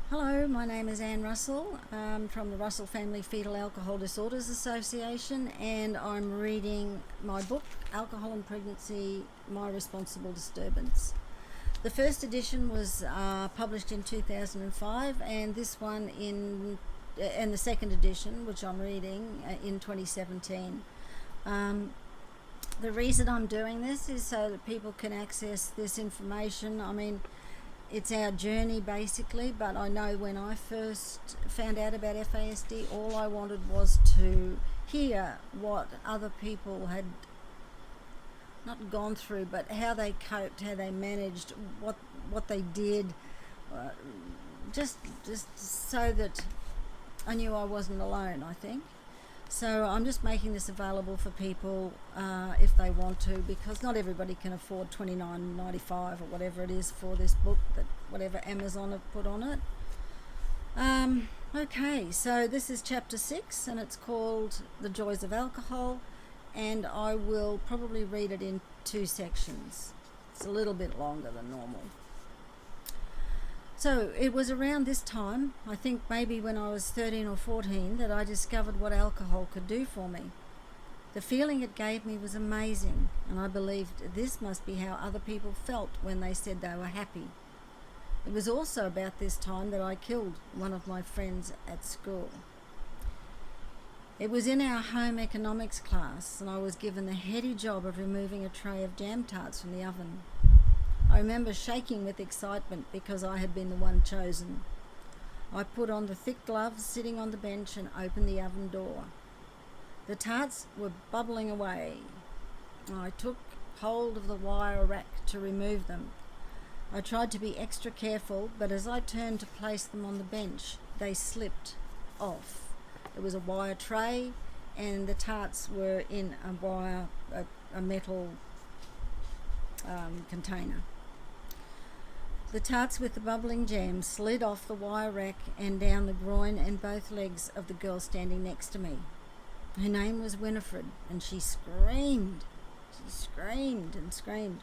Hello, my name is Anne Russell from the Russell Family Fetal Alcohol Disorders Association, and I'm reading my book, Alcohol and Pregnancy, My Responsible Disturbance. The first edition was published in 2005, and this one and the second edition, which I'm reading, in 2017. The reason I'm doing this is so that people can access this information. I mean, it's our journey basically, but I know when I first found out about FASD, all I wanted was to hear what other people had not gone through, but how they coped, how they managed, what they did, just so that I knew I wasn't alone, I think. So I'm just making this available for people if they want to, because not everybody can afford $29.95 or whatever it is for this book, that whatever Amazon have put on it. Okay, so this is chapter 6, and it's called The Joys of Alcohol, and I will probably read it in 2 sections. It's a little bit longer than normal. So it was around this time, I think maybe when I was 13 or 14, that I discovered what alcohol could do for me. The feeling it gave me was amazing, and I believed this must be how other people felt when they said they were happy. It was also about this time that I killed one of my friends at school. It was in our home economics class, and I was given the heady job of removing a tray of jam tarts from the oven. I remember shaking with excitement because I had been the one chosen. I put on the thick gloves sitting on the bench and opened the oven door. The tarts were bubbling away. I took hold of the wire rack to remove them. I tried to be extra careful, but as I turned to place them on the bench, they slipped off. It was a wire tray, and the tarts were in a metal container. The tarts with the bubbling jam slid off the wire rack and down the groin and both legs of the girl standing next to me. Her name was Winifred, and she screamed. She screamed and screamed.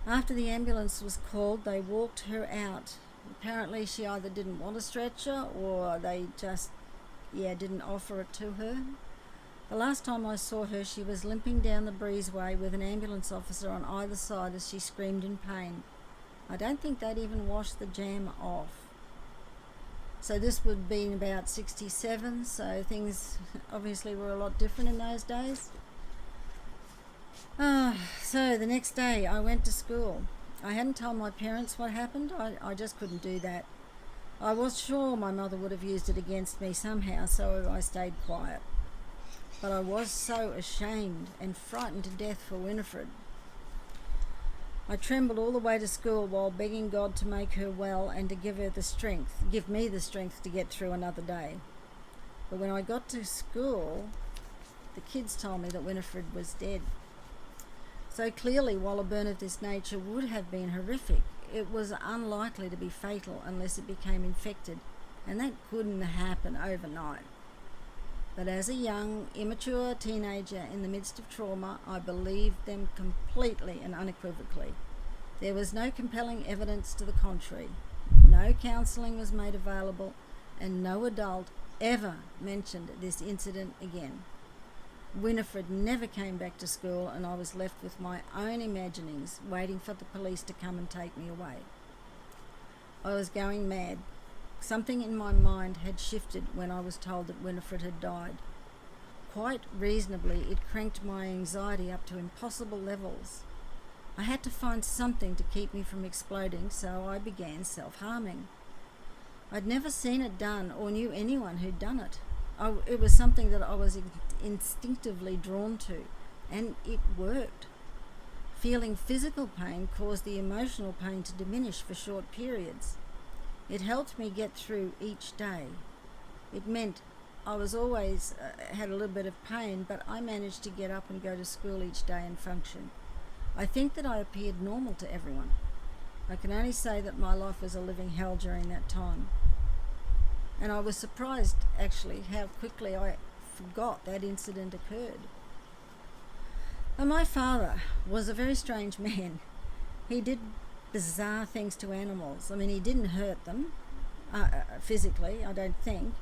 After the ambulance was called, they walked her out. Apparently she either didn't want a stretcher or they just, didn't offer it to her. The last time I saw her, she was limping down the breezeway with an ambulance officer on either side as she screamed in pain. I don't think they'd even washed the jam off. So this would have been about 67, so things obviously were a lot different in those days. So the next day I went to school. I hadn't told my parents what happened. I just couldn't do that. I was sure my mother would have used it against me somehow, so I stayed quiet. But I was so ashamed and frightened to death for Winifred. I trembled all the way to school while begging God to make her well and to give me the strength to get through another day. But when I got to school, the kids told me that Winifred was dead. So clearly, while a burn of this nature would have been horrific, it was unlikely to be fatal unless it became infected, and that couldn't happen overnight. But as a young, immature teenager in the midst of trauma, I believed them completely and unequivocally. There was no compelling evidence to the contrary. No counselling was made available, and no adult ever mentioned this incident again. Winifred never came back to school, and I was left with my own imaginings, waiting for the police to come and take me away. I was going mad. Something in my mind had shifted when I was told that Winifred had died. Quite reasonably, it cranked my anxiety up to impossible levels. I had to find something to keep me from exploding, so I began self-harming. I'd never seen it done or knew anyone who'd done it. It was something that I was instinctively drawn to, and it worked. Feeling physical pain caused the emotional pain to diminish for short periods. It helped me get through each day. It meant I was always had a little bit of pain, but I managed to get up and go to school each day and function. I think that I appeared normal to everyone. I can only say that my life was a living hell during that time. And I was surprised, actually, how quickly I forgot that incident occurred. And my father was a very strange man. He did bizarre things to animals. I mean, he didn't hurt them. physically, I don't think.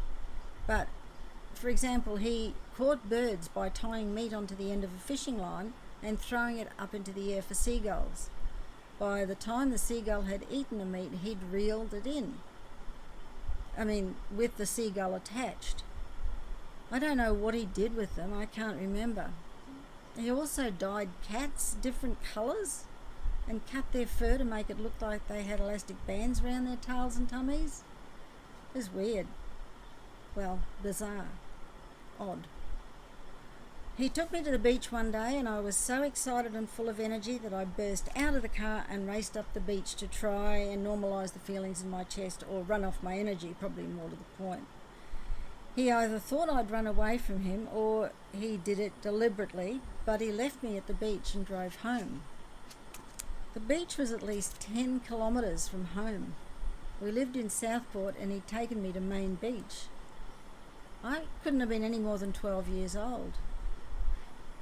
But, for example, he caught birds by tying meat onto the end of a fishing line and throwing it up into the air for seagulls. By the time the seagull had eaten the meat, he'd reeled it in. I mean, with the seagull attached. I don't know what he did with them, I can't remember. He also dyed cats different colours and cut their fur to make it look like they had elastic bands around their tails and tummies. It was weird. Well, bizarre. Odd. He took me to the beach one day and I was so excited and full of energy that I burst out of the car and raced up the beach to try and normalise the feelings in my chest, or run off my energy, probably more to the point. He either thought I'd run away from him or he did it deliberately, but he left me at the beach and drove home. The beach was at least 10 kilometres from home. We lived in Southport and he'd taken me to Main Beach. I couldn't have been any more than 12 years old.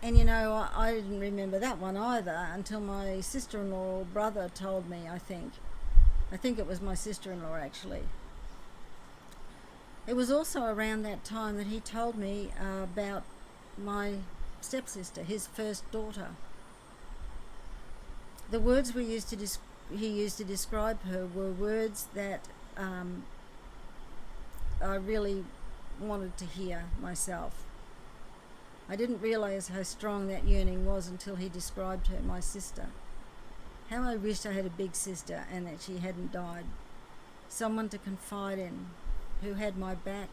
And you know, I didn't remember that one either until my sister-in-law or brother told me, I think. I think it was my sister-in-law actually. It was also around that time that he told me about my stepsister, his first daughter. The words he used to describe her were words that I really wanted to hear myself. I didn't realise how strong that yearning was until he described her, my sister. How I wished I had a big sister and that she hadn't died. Someone to confide in, who had my back.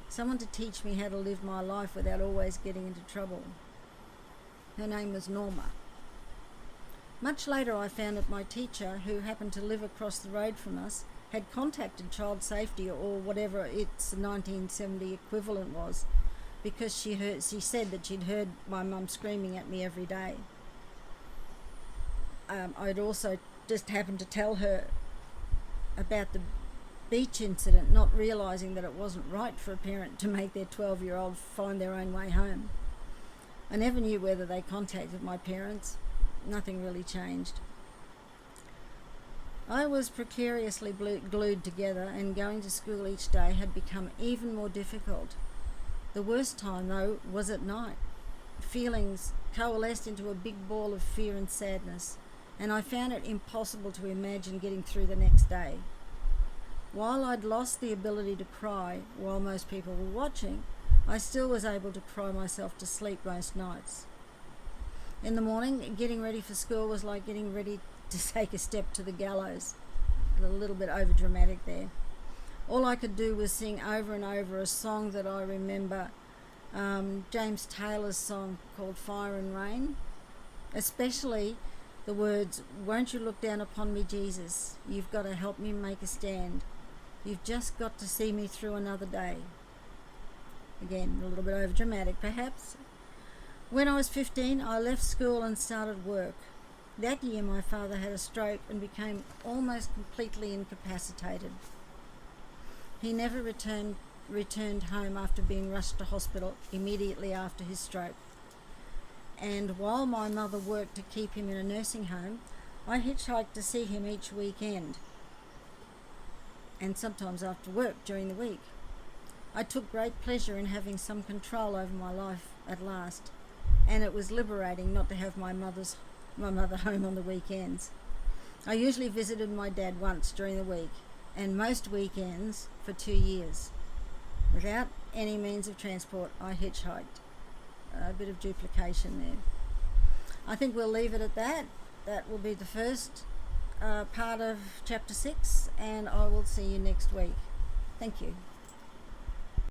Someone to teach me how to live my life without always getting into trouble. Her name was Norma. Much later I found that my teacher, who happened to live across the road from us, had contacted Child Safety or whatever its 1970 equivalent was, because she said that she'd heard my mum screaming at me every day. I'd also just happened to tell her about the beach incident, not realising that it wasn't right for a parent to make their 12-year-old find their own way home. I never knew whether they contacted my parents. Nothing really changed. I was precariously glued together, and going to school each day had become even more difficult. The worst time, though, was at night. Feelings coalesced into a big ball of fear and sadness, and I found it impossible to imagine getting through the next day. While I'd lost the ability to cry while most people were watching, I still was able to cry myself to sleep most nights. In the morning, getting ready for school was like getting ready to take a step to the gallows. A little bit over dramatic there. All I could do was sing over and over a song that I remember, James Taylor's song called Fire and Rain, especially the words, "Won't you look down upon me, Jesus? You've got to help me make a stand. You've just got to see me through another day." Again, a little bit over dramatic perhaps. When I was 15, I left school and started work. That year my father had a stroke and became almost completely incapacitated. He never returned home after being rushed to hospital immediately after his stroke. And while my mother worked to keep him in a nursing home, I hitchhiked to see him each weekend, and sometimes after work during the week. I took great pleasure in having some control over my life at last, and it was liberating not to have my mother home on the weekends. I usually visited my dad once during the week, and most weekends for 2 years. Without any means of transport, I hitchhiked. A bit of duplication there. I think we'll leave it at that. That will be the first part of chapter 6, and I will see you next week. Thank you.